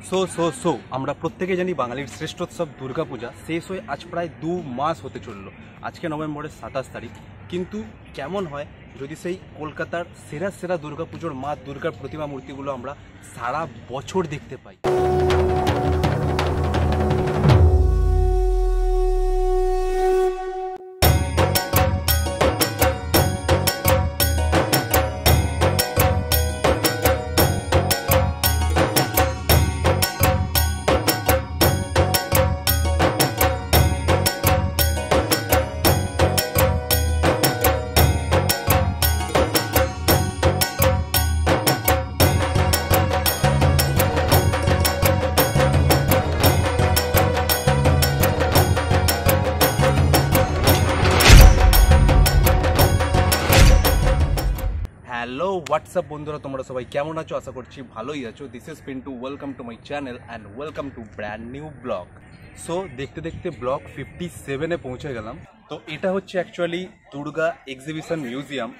So আমরা প্রত্যেকে জানি বাঙালির শ্রেষ্ঠোৎসব দুর্গাপূজা শেষ হয়ে আজ প্রায় 2 মাস হতে চললো। আজকে নভেম্বরের 27 তারিখ। কিন্তু কেমন হয় যদি সেই কলকাতার সেরা সেরা দুর্গাপুজোর মা দুর্গার প্রতিমা মূর্তিগুলো আমরা সারা বছর দেখতে পাই। হ্যালো হোয়াটসঅ্যাপ বন্ধুরা, তোমরা সবাই কেমন আছো? আশা করছি ভালোই আছো। This is Pintu, welcome to my channel and welcome to brand new blog. So দেখতে দেখতে ব্লগ 57-এ পৌঁছে গেলাম। তো এটা হচ্ছে অ্যাকচুয়ালি দুর্গা এক্সিবিশন মিউজিয়াম,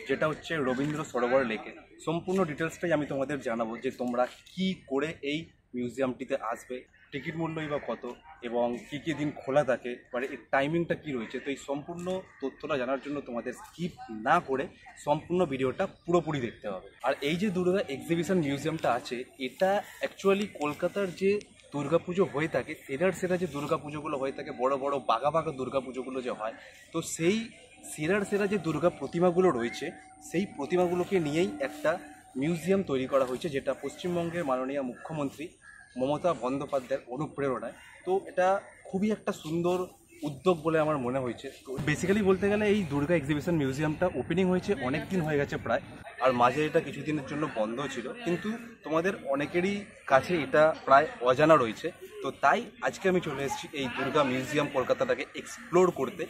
যেটা হচ্ছে রবীন্দ্র সরোবর লেকে। সম্পূর্ণ ডিটেলসটাই আমি তোমাদের জানাবো যে তোমরা কি করে এই মিউজিয়ামটিতে আসবে, টিকিট মূল্যই বা কত, এবং কী কী দিন খোলা থাকে, মানে এর টাইমিংটা কী রয়েছে। তো এই সম্পূর্ণ তথ্যটা জানার জন্য তোমাদের স্কিপ না করে সম্পূর্ণ ভিডিওটা পুরোপুরি দেখতে হবে। আর এই যে দুর্গা এক্সিবিশন মিউজিয়ামটা আছে, এটা অ্যাকচুয়ালি কলকাতার যে দুর্গাপুজো হয়ে থাকে, সেরা যে দুর্গাপুজোগুলো হয়ে থাকে, বড় বড় বাঘা বাঘা দুর্গাপুজোগুলো যে হয়, তো সেই সেরা যে দুর্গা প্রতিমাগুলো রয়েছে, সেই প্রতিমাগুলোকে নিয়েই একটা মিউজিয়াম তৈরি করা হয়েছে, যেটা পশ্চিমবঙ্গের মাননীয় মুখ্যমন্ত্রী মমতা বন্দ্যোপাধ্যায়ের অনুপ্রেরণায়। তো এটা খুবই একটা সুন্দর উদ্যোগ বলে আমার মনে হয়েছে। তো বেসিক্যালি বলতে গেলে এই দুর্গা এক্সিবিশন মিউজিয়ামটা ওপেনিং হয়েছে অনেক দিন হয়ে গেছে প্রায়, আর মাঝে এটা কিছুদিনের জন্য বন্ধ ছিল, কিন্তু তোমাদের অনেকেরই কাছে এটা প্রায় অজানা রয়েছে। তো তাই আজকে আমি চলে এসেছি এই দুর্গা মিউজিয়াম কলকাতাটাকে এক্সপ্লোর করতে,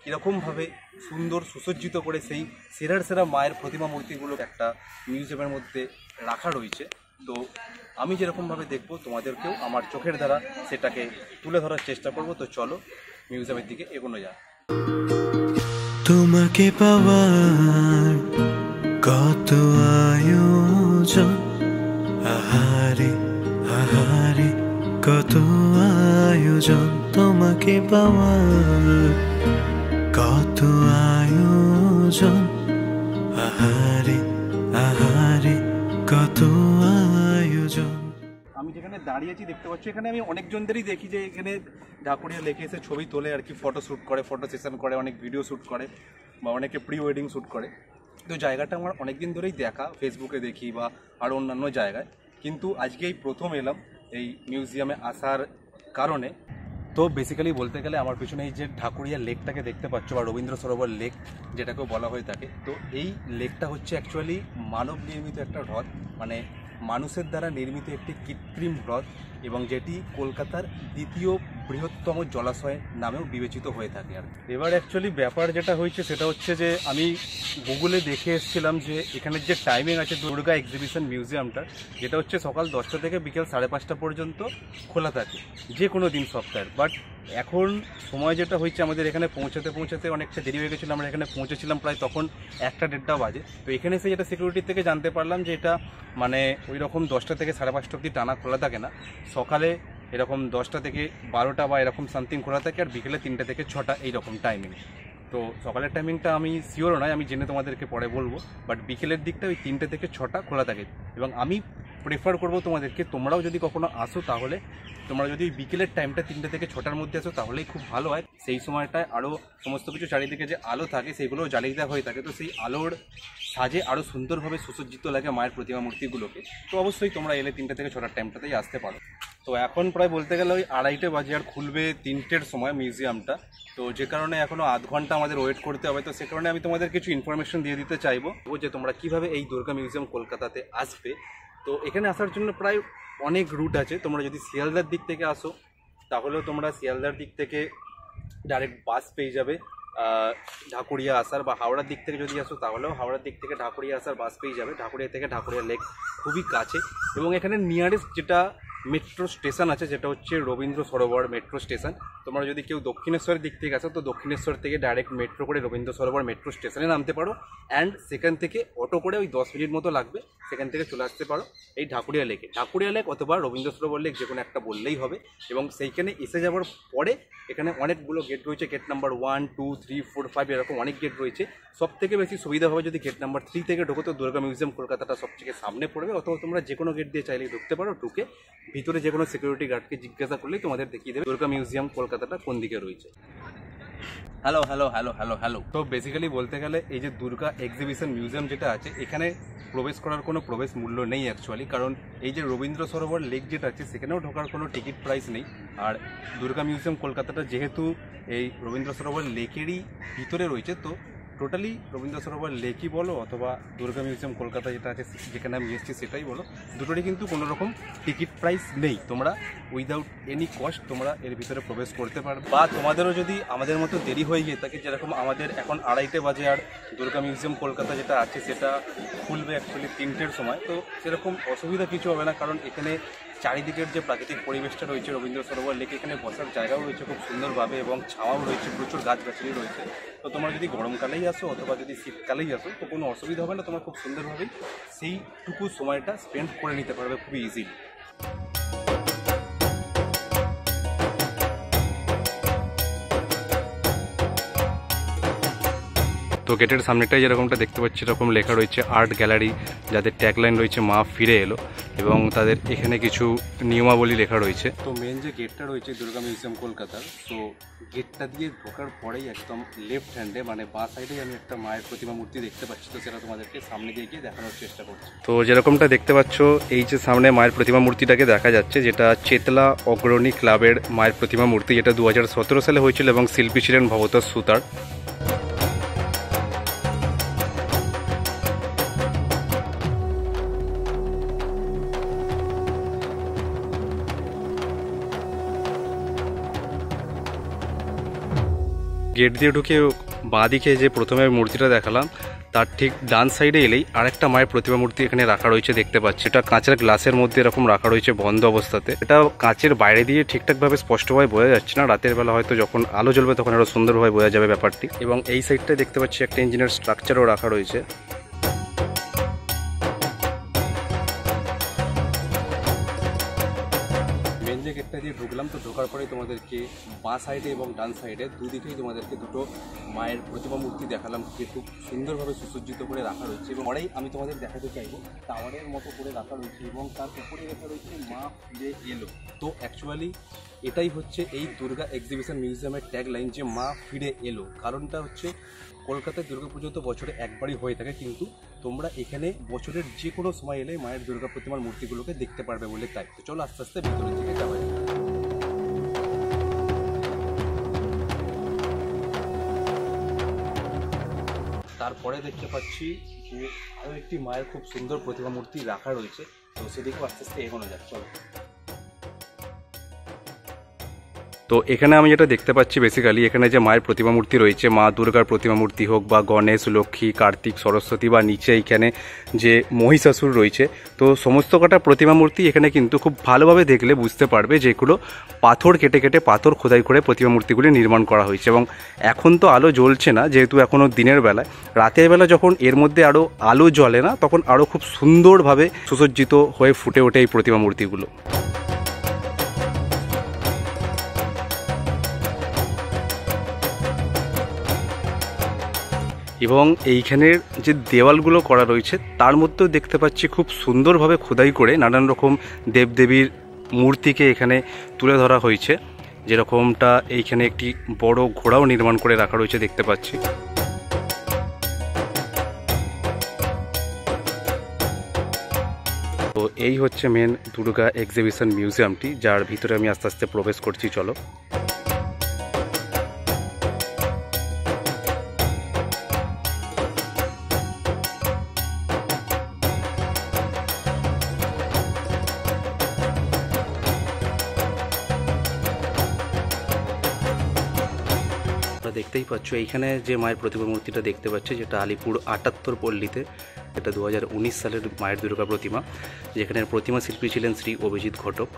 কীরকমভাবে সুন্দর সুসজ্জিত করে সেই সেরা মায়ের প্রতিমা মূর্তিগুলো একটা মিউজিয়ামের মধ্যে রাখা রয়েছে। তো আমি যেরকমভাবে দেখবো, তোমাদেরকেও আমার চোখের দ্বারা সেটাকে তুলে ধরার চেষ্টা করব। তো চলো মিউজিয়ামের দিকে এগোনো যাক। তোমাকে পাওয়ার কত আয়োজন, আহারে আহারে কত আয়োজন, তোমাকে পাওয়ার কত আয়োজন, আহারে আহারে কত আয়োজন। আমি যেখানে দাঁড়িয়েছি দেখতে পাচ্ছি, এখানে আমি অনেকজনদেরই দেখি যে এখানে ঢাকুরিয়া লেকে এসে ছবি তোলে আর কি, ফটো শ্যুট করে, ফটো সেশন করে, অনেক ভিডিও শ্যুট করে, বা অনেকে প্রি ওয়েডিং শ্যুট করে। তো জায়গাটা আমার অনেক দিন ধরেই দেখা, ফেসবুকে দেখি বা আরও অন্যান্য জায়গায়, কিন্তু আজকেই প্রথম এলাম এই মিউজিয়ামে আসার কারণে। তো বেসিক্যালি বলতে গেলে আমার পিছনে এই যে ঢাকুরিয়া লেকটাকে দেখতে পাচ্ছ, বা রবীন্দ্র সরোবর লেক যেটাকেও বলা হয়ে থাকে, তো এই লেকটা হচ্ছে অ্যাকচুয়ালি মানব নির্মিত একটা হ্রদ, মানে মানুষের দ্বারা নির্মিত একটি কৃত্রিম হ্রদ, এবং যেটি কলকাতার দ্বিতীয় বৃহত্তম জলাশয় নামেও বিবেচিত হয়ে থাকে। আর এবার অ্যাকচুয়ালি ব্যাপার যেটা হয়েছে সেটা হচ্ছে যে আমি গুগলে দেখে এসেছিলাম যে এখানের যে টাইমিং আছে দুর্গা এক্সিবিশন মিউজিয়ামটার, যেটা হচ্ছে সকাল 10টা থেকে বিকেল 5:30 পর্যন্ত খোলা থাকে যে কোনো দিন সপ্তাহের। বাট এখন সময় যেটা হয়েছে, আমাদের এখানে পৌঁছাতে অনেকটা দেরি হয়ে গেছিলো। আমরা এখানে পৌঁছেছিলাম প্রায় তখন 1-1:30 বাজে। তো এখানে এসে যেটা সিকিউরিটি থেকে জানতে পারলাম যে এটা মানে ওই রকম 10টা থেকে 5:30 অবধি টানা খোলা থাকে না। সকালে এরকম 10টা থেকে 12টা বা এরকম সামথিং খোলা থাকে, আর বিকেলে 3টে থেকে 6টা এইরকম টাইমিং। তো সকালের টাইমিংটা আমি শিওরও নয়, আমি জেনে তোমাদেরকে পরে বলবো। বাট বিকেলের দিকটা ওই 3টে থেকে 6টা খোলা থাকে। এবং আমি প্রেফার করবো তোমাদেরকে, তোমরাও যদি কখনো আসো, তাহলে তোমরা যদি বিকেলের টাইমটা 3টে থেকে 6টার মধ্যে আসো, তাহলেই খুব ভালো হয়। সেই সময়টায় আরও সমস্ত কিছু চারিদিকে যে আলো থাকে সেগুলোও জ্বালিয়ে দেওয়া হয়ে থাকে, তো সেই আলোর সাজে আরও সুন্দরভাবে সুসজ্জিত লাগে মায়ের প্রতিমা মূর্তিগুলোকে। তো অবশ্যই তোমরা এলে 3টে থেকে 6টার টাইমটাতেই আসতে পারো। তো এখন প্রায় বলতে গেলে ওই 2:30 বাজে, আর খুলবে 3টের সময় মিউজিয়ামটা। তো যে কারণে এখনও আধ ঘন্টা আমাদের ওয়েট করতে হবে। তো সে কারণে আমি তোমাদের কিছু ইনফরমেশন দিয়ে দিতে চাইবো যে তোমরা কীভাবে এই দুর্গা মিউজিয়াম কলকাতাতে আসবে। তো এখানে আসার জন্য প্রায় অনেক রুট আছে। তোমরা যদি শিয়ালদার দিক থেকে আসো, তাহলেও তোমরা শিয়ালদার দিক থেকে ডাইরেক্ট বাস পেয়ে যাবে ঢাকুরিয়া আসার, বা হাওড়ার দিক থেকে যদি আসো তাহলেও হাওড়ার দিক থেকে ঢাকুরিয়া আসার বাস পেয়ে যাবে। ঢাকুরিয়া থেকে ঢাকুরিয়া লেক খুবই কাছে, এবং এখানে নিয়ারেস্ট যেটা মেট্রো স্টেশন আছে, যেটা হচ্ছে রবীন্দ্র সরোবর মেট্রো স্টেশন। তোমরা যদি কেউ দক্ষিণেশ্বরের দিক থেকে আসো তো দক্ষিণেশ্বর থেকে ডাইরেক্ট মেট্রো করে রবীন্দ্র সরোবর মেট্রো স্টেশনে নামতে পারো, অ্যান্ড সেখান থেকে অটো করে ওই 10 মিনিট মতো লাগবে, সেখান থেকে চলে আসতে পারো এই ঢাকুরিয়া লেকে। ঢাকুরিয়া লেক অথবা রবীন্দ্র সরোবর লেক যে কোনো একটা বললেই হবে। এবং সেইখানে এসে যাওয়ার পরে এখানে অনেকগুলো গেট রয়েছে, গেট নাম্বার 1, 2, 3, 4, 5 এরকম অনেক গেট রয়েছে। সব থেকে বেশি সুবিধা হবে যদি গেট নাম্বার 3 থেকে ঢোকো, তো দুর্গা মিউজিয়াম কলকাতাটা সব থেকে সামনে পড়বে, অথবা তোমরা যে কোনো গেট দিয়ে চাইলেই ঢুকতে পারো। ঢুকে ভিতরে যে কোনো সিকিউরিটি গার্ডকে জিজ্ঞাসা করলেই তোমাদের দেখিয়ে দেবে দুর্গা মিউজিয়াম কলকাতাটা কোন দিকে রয়েছে। Hello hello hello hello hello তো বেসিক্যালি বলতে গেলে এই যে দুর্গা এক্সিবিশন মিউজিয়াম যেটা আছে, এখানে প্রবেশ করার কোনো প্রবেশ মূল্য নেই অ্যাকচুয়ালি, কারণ এই যে রবীন্দ্র সরোবর লেক যেটা আছে সেখানেও ঢোকার কোনো টিকিট প্রাইস নেই। আর দুর্গা মিউজিয়াম কলকাতাটা যেহেতু এই রবীন্দ্র সরোবর লেকেরই ভিতরে রয়েছে, তো টোটালি রবীন্দ্র সরোবর লেকই বলো অথবা দুর্গা মিউজিয়াম কলকাতা যেটা আছে যেখানে আমি এসেছি সেটাই বলো, দুটোরই কিন্তু কোনো রকম টিকিট প্রাইস নেই। তোমরা উইদাউট এনি কস্ট তোমরা এর ভিতরে প্রবেশ করতে পারবে। বা তোমাদেরও যদি আমাদের মতো দেরি হয়ে গিয়ে থাকে, যেরকম আমাদের এখন 2:30 বাজে আর দুর্গা মিউজিয়াম কলকাতা যেটা আছে সেটা খুলবে অ্যাকচুয়ালি 3টের সময়, তো সেরকম অসুবিধা কিছু হবে না, কারণ এখানে চারিদিকের যে প্রাকৃতিক পরিবেশটা রয়েছে রবীন্দ্র সরোবর লেকে, এখানে বসার জায়গাও রয়েছে খুব সুন্দরভাবে এবং ছাওয়াও রয়েছে, প্রচুর গাছগাছালি রয়েছে। তো তোমরা যদি গরমকালেই আসো অথবা যদি শীতকালেই আসো তো কোনো অসুবিধা হবে না, তোমরা খুব সুন্দরভাবেই সেইটুকু সময়টা স্পেন্ড করে নিতে পারবে খুবই ইজিলি। তো গেটের সামনেটাই যেরকমটা দেখতে পাচ্ছি এরকম লেখা রয়েছে আর্ট গ্যালারি, যাদের ট্যাগলাইন রয়েছে মা ফিরে এলো, এবং তাদের এখানে কিছু নিয়মাবলী লেখা রয়েছে। তো মেন যে গেটটা রয়েছে দুর্গা মিউজিয়াম কলকাতার, তো গেটটা দিয়ে ঢোকার পরেই একদম লেফট হ্যান্ডে মানে বাঁ সাইডেই আমি একটা মায়ের প্রতিমা মূর্তি দেখতে পাচ্ছি, তো সেটা তোমাদেরকে সামনে দিয়ে গিয়ে দেখানোর চেষ্টা করছি। তো যেরকমটা দেখতে পাচ্ছ এই যে সামনে মায়ের প্রতিমা মূর্তিটাকে দেখা যাচ্ছে, যেটা চেতলা অগ্রণী ক্লাবের মায়ের প্রতিমা মূর্তি, যেটা 2017 সালে হয়েছিল এবং শিল্পী ছিলেন ভবতোষ সুতার। গেট দিয়ে ঢুকে বাঁ দিকে যে প্রথমে মূর্তিটা দেখালাম তার ঠিক ডান সাইডে এলেই আরেকটা মায়ের প্রতিমা মূর্তি এখানে রাখা রয়েছে দেখতে পাচ্ছি। এটা কাঁচের গ্লাসের মধ্যে এরকম রাখা রয়েছে বন্ধ অবস্থাতে। এটা কাঁচের বাইরে দিয়ে ঠিকঠাকভাবে স্পষ্টভাবে বোঝা যাচ্ছে না, রাতের বেলা হয়তো যখন আলো জ্বলবে তখন আরো সুন্দরভাবে বোঝা যাবে ব্যাপারটি। এবং এই সাইডটায় দেখতে পাচ্ছি একটা ইঞ্জিনের স্ট্রাকচারও রাখা রয়েছে। গেটটা দিয়ে ঢুকলাম, তো ঢোকার পরে তোমাদেরকে বাঁ সাইডে এবং ডান সাইডে দুদিকেই তোমাদেরকে দুটো মায়ের প্রতিমা মূর্তি দেখালাম, যে খুব সুন্দরভাবে সুসজ্জিত করে রাখা রয়েছে। এবং পরেই আমি তোমাদের দেখাতে চাইবো টাওয়ারের মতো করে রাখা রয়েছে এবং তার উপরে লেখা রয়েছে মা ফিরে এলো। তো অ্যাকচুয়ালি এটাই হচ্ছে এই দুর্গা এক্সিবিশন মিউজিয়ামের ট্যাগলাইন, যে মা ফিরে এলো। কারণটা হচ্ছে কলকাতায় দুর্গাপুজো তো বছরে একবারই হয়ে থাকে, কিন্তু তোমরা এখানে বছরের যে কোনো সময় এলে মায়ের দুর্গা প্রতিমার মূর্তিগুলোকে দেখতে পারবে বলে তাই। তো চলো আস্তে আস্তে ভিতরের দিকে যাওয়া যায়। তারপরে দেখতে পাচ্ছি যে আরও একটি মায়ের খুব সুন্দর প্রতিমা মূর্তি রাখা রয়েছে, তো সেদিকেও আস্তে আস্তে এগোনো যাক, চলো। তো এখানে আমি যেটা দেখতে পাচ্ছি বেসিক্যালি এখানে যে মায়ের প্রতিমা মূর্তি রয়েছে, মা দুর্গার প্রতিমা মূর্তি হোক বা গণেশ, লক্ষ্মী, কার্তিক, সরস্বতী বা নিচে এইখানে যে মহিষাসুর রয়েছে, তো সমস্ত কটা প্রতিমা মূর্তি এখানে কিন্তু খুব ভালোভাবে দেখলে বুঝতে পারবে যেগুলো পাথর কেটে কেটে পাথর খোদাই করে প্রতিমা মূর্তিগুলি নির্মাণ করা হয়েছে। এবং এখন তো আলো জ্বলছে না যেহেতু এখনও দিনের বেলায়, রাতের বেলা যখন এর মধ্যে আরও আলো জ্বলে না তখন আরও খুব সুন্দরভাবে সুসজ্জিত হয়ে ফুটে ওঠে এই প্রতিমা মূর্তিগুলো। এবং এইখানের যে দেওয়ালগুলো করা রয়েছে তার মধ্যেও দেখতে পাচ্ছি খুব সুন্দরভাবে খোদাই করে নানান রকম দেবদেবীর মূর্তিকে এখানে তুলে ধরা হয়েছে, যেরকমটা এইখানে একটি বড় ঘোড়াও নির্মাণ করে রাখা রয়েছে দেখতে পাচ্ছি। তো এই হচ্ছে মেন দুর্গা এক্সিবিশন মিউজিয়ামটি, যার ভিতরে আমি আস্তে আস্তে প্রবেশ করছি, চলো। দেখতেই পাচ্ছ এইখানে যে মায়ের প্রতিমা মূর্তিটা দেখতে পাচ্ছ, যেটা আলিপুর 78 পল্লীতে এটা 2019 সালের মায়ের দুর্গা প্রতিমা, যেখানে প্রতিমা শিল্পী ছিলেন শ্রী অভিজিৎ ঘটক।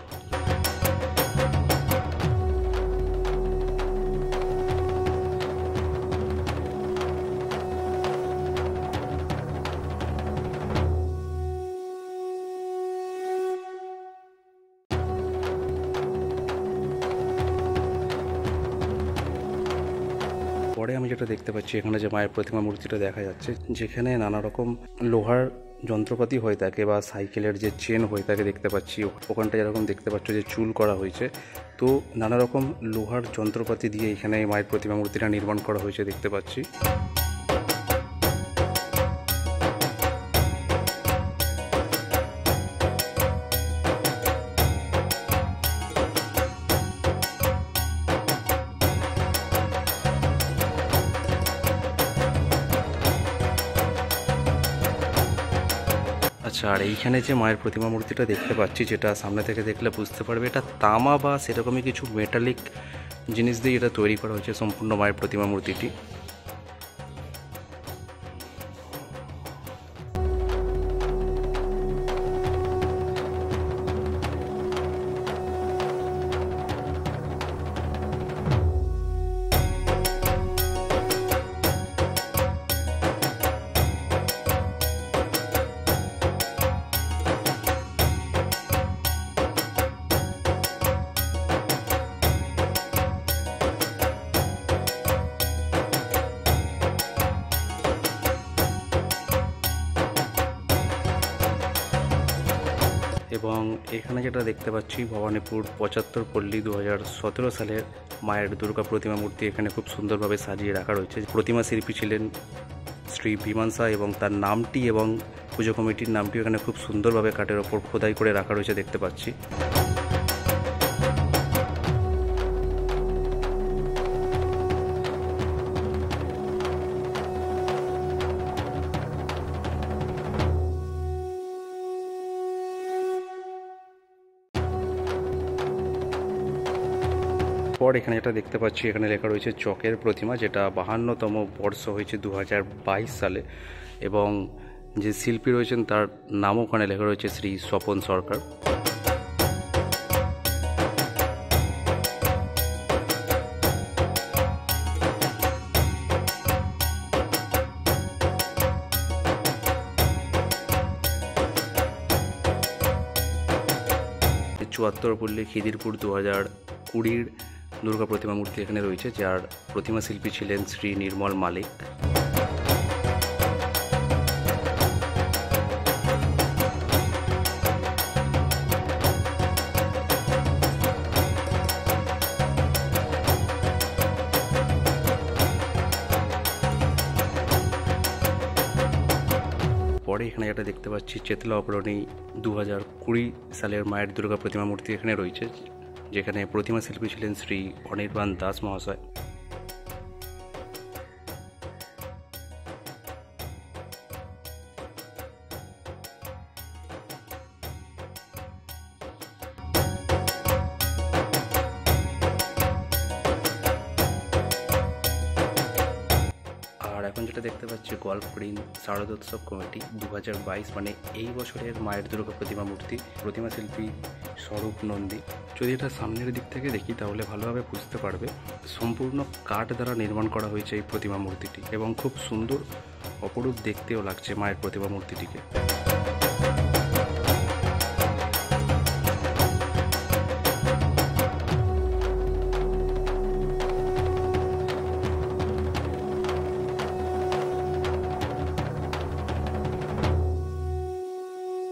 পরে আমি যেটা দেখতে পাচ্ছি, এখানে যে মায়ের প্রতিমা মূর্তিটা দেখা যাচ্ছে, যেখানে নানা রকম লোহার যন্ত্রপাতি হয়ে থাকে বা সাইকেলের যে চেন হয়ে থাকে দেখতে পাচ্ছি। ওখানটা যেরকম দেখতে পাচ্ছ যে চুল করা হয়েছে, তো নানা রকম লোহার যন্ত্রপাতি দিয়ে এখানে মায়ের প্রতিমা মূর্তিটা নির্মাণ করা হয়েছে দেখতে পাচ্ছি। আচ্ছা, আর এইখানে যে মায়ের প্রতিমা মূর্তিটা দেখতে পাচ্ছি, যেটা সামনে থেকে দেখলে বুঝতে পারবে এটা তামা বা সেরকমই কিছু মেটালিক জিনিস দিয়ে এটা তৈরি করা হয়েছে সম্পূর্ণ মায়ের প্রতিমা মূর্তিটি। এবং এখানে যেটা দেখতে পাচ্ছি, ভবানীপুর 75 পল্লী 2017 সালের মায়ের দুর্গা প্রতিমা মূর্তি এখানে খুব সুন্দরভাবে সাজিয়ে রাখা রয়েছে। প্রতিমা শিল্পী ছিলেন শ্রী বিমান শাহ এবং তার নামটি এবং পুজো কমিটির নামটি এখানে খুব সুন্দরভাবে কাঠের ওপর খোদাই করে রাখা রয়েছে দেখতে পাচ্ছি। পর এখানে যেটা দেখতে পাচ্ছি, এখানে লেখা রয়েছে চকের প্রতিমা, যেটা 52তম বর্ষ হয়েছে 2022 সালে, এবং যে শিল্পী রয়েছেন তার নামও ওখানে লেখা রয়েছে শ্রী স্বপন সরকার। চুয়াত্তর পল্লী খিদিরপুর 2020 দুর্গা প্রতিমা মূর্তি এখানে রয়েছে, যার প্রতিমা শিল্পী ছিলেন শ্রী নির্মল মালিক। পরে এখানে যেটা দেখতে পাচ্ছি, চেতলা অপরাণী 2020 সালের মায়ের দুর্গা প্রতিমা মূর্তি এখানে রয়েছে, যেখানে প্রতিমা শিল্পী ছিলেন শ্রী অনির্বাণ দাস মহাশয়। আর এখন যেটা দেখতে পাচ্ছি, গল্ফ গ্রিন শারদোৎসব কমিটি 2022, মানে এই বছরের মায়ের দুর্গা প্রতিমা মূর্তি, প্রতিমা শিল্পী স্বরূপ নন্দী। যদি এটা সামনের দিক থেকে দেখি তাহলে ভালোভাবে বুঝতে পারবে সম্পূর্ণ কাঠ দ্বারা নির্মাণ করা হয়েছে এই প্রতিমা মূর্তিটি, এবং খুব সুন্দর অপরূপ দেখতেও লাগছে মায়ের প্রতিমা মূর্তিটিকে।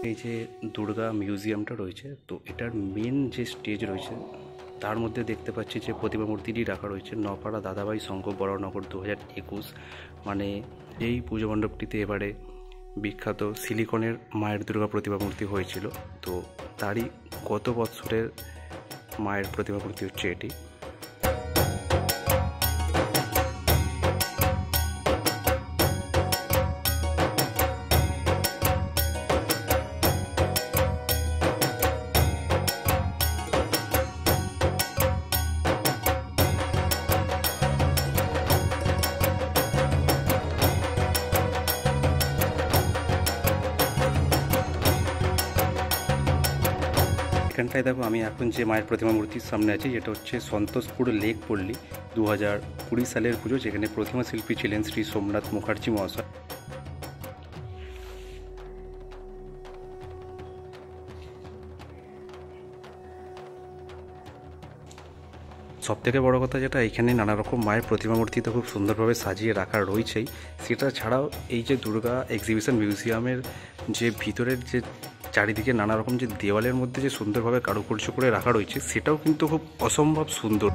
এই যে দুর্গা মিউজিয়ামটা রয়েছে, তো এটার মেন যে স্টেজ রয়েছে তার মধ্যে দেখতে পাচ্ছি যে প্রতিমা মূর্তিটি রাখা রয়েছে নপাড়া দাদাভাই সংঘ বড়নগর 2021, মানে এই পুজো মণ্ডপটিতে এবারে বিখ্যাত সিলিকনের মায়ের দুর্গা প্রতিমা মূর্তি হয়েছিল, তো তারই গত বছরের মায়ের প্রতিমা মূর্তি হচ্ছে এটি। এখানটায় দেখো আমি এখন যে মায়ের প্রতিমা মূর্তির সামনে আছি, যেটা হচ্ছে সন্তোষপুর লেক পল্লী 2020 সালের পুজো, যেখানে প্রতিমা শিল্পী ছিলেন শ্রী সোমনাথ মুখার্জি মহাশয়। সবথেকে বড় কথা যেটা, এখানে নানা রকম মায়ের প্রতিমা মূর্তি তো খুব সুন্দরভাবে সাজিয়ে রাখা রয়েছেই, সেটা ছাড়াও এই যে দুর্গা এক্সিবিশন মিউজিয়ামের যে ভিতরের যে চারিদিকে নানা রকম যে দেওয়ালের মধ্যে যে সুন্দরভাবে কারুকার্য করে রাখা রয়েছে, সেটাও কিন্তু খুব অসম্ভব সুন্দর।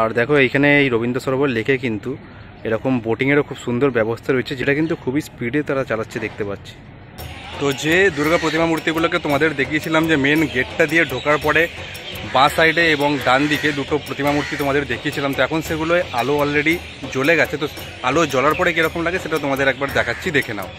আর দেখো এইখানে এই রবীন্দ্র সরোবর লেকে কিন্তু এরকম বোটিংয়েরও খুব সুন্দর ব্যবস্থা রয়েছে, যেটা কিন্তু খুবই স্পিডে তারা চালাচ্ছে দেখতে পাচ্ছি। তো যে দুর্গা প্রতিমা মূর্তিগুলোকে তোমাদের দেখিয়েছিলাম যে মেন গেটটা দিয়ে ঢোকার পরে বাঁ সাইডে এবং ডান দিকে দুটো প্রতিমা মূর্তি তোমাদের দেখিয়েছিলাম, তো এখন সেগুলোয় আলো অলরেডি জ্বলে গেছে। তো আলো জ্বলার পরে কীরকম লাগে সেটা তোমাদের একবার দেখাচ্ছি, দেখে নাও।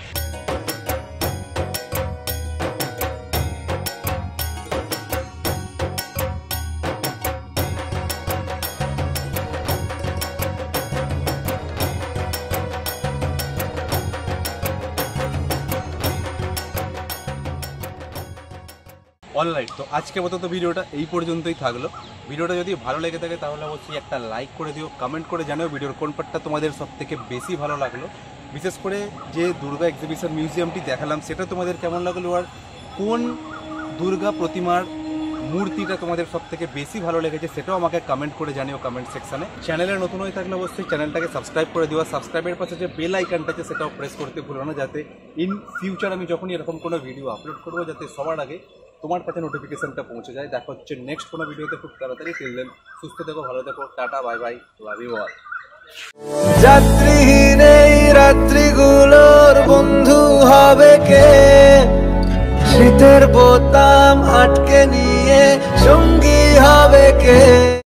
অলরাইট, তো আজকে আপাতত ভিডিওটা এই পর্যন্তই থাকলো। ভিডিওটা যদি ভালো লেগে থাকে তাহলে অবশ্যই একটা লাইক করে দিও, কমেন্ট করে জানাও ভিডিওর কোন পার্টটা তোমাদের সব থেকে বেশি ভালো লাগলো। বিশেষ করে যে দুর্গা এক্সিবিশন মিউজিয়ামটি দেখালাম সেটা তোমাদের কেমন লাগলো, আর কোন দুর্গা প্রতিমার মূর্তিটা তোমাদের সব থেকে বেশি ভালো লেগেছে সেটাও আমাকে কমেন্ট করে জানিও কমেন্ট সেকশানে। চ্যানেলে নতুন হয়ে থাকলে অবশ্যই চ্যানেলটাকে সাবস্ক্রাইব করে দিও, সাবস্ক্রাইবের পাশে যে বেল আইকনটা আছে সেটাও প্রেস করতে ভুলো না, যাতে ইন ফিউচার আমি যখনই এরকম কোনো ভিডিও আপলোড করবো যাতে সবার আগে তোমার কাছে নোটিফিকেশনটা পৌঁছে যায়। দেখা হচ্ছে নেক্সট কোনো ভিডিওতে খুব তাড়াতাড়ি। টিল দেন সুস্থ থেকো, ভালো থেকো, tata, bye bye, love you all. যাত্রীহীন এই রাত্রিগুলোর বন্ধু হবে কে? শীতের বোতাম আটকে নিয়ে সঙ্গী হবে কে?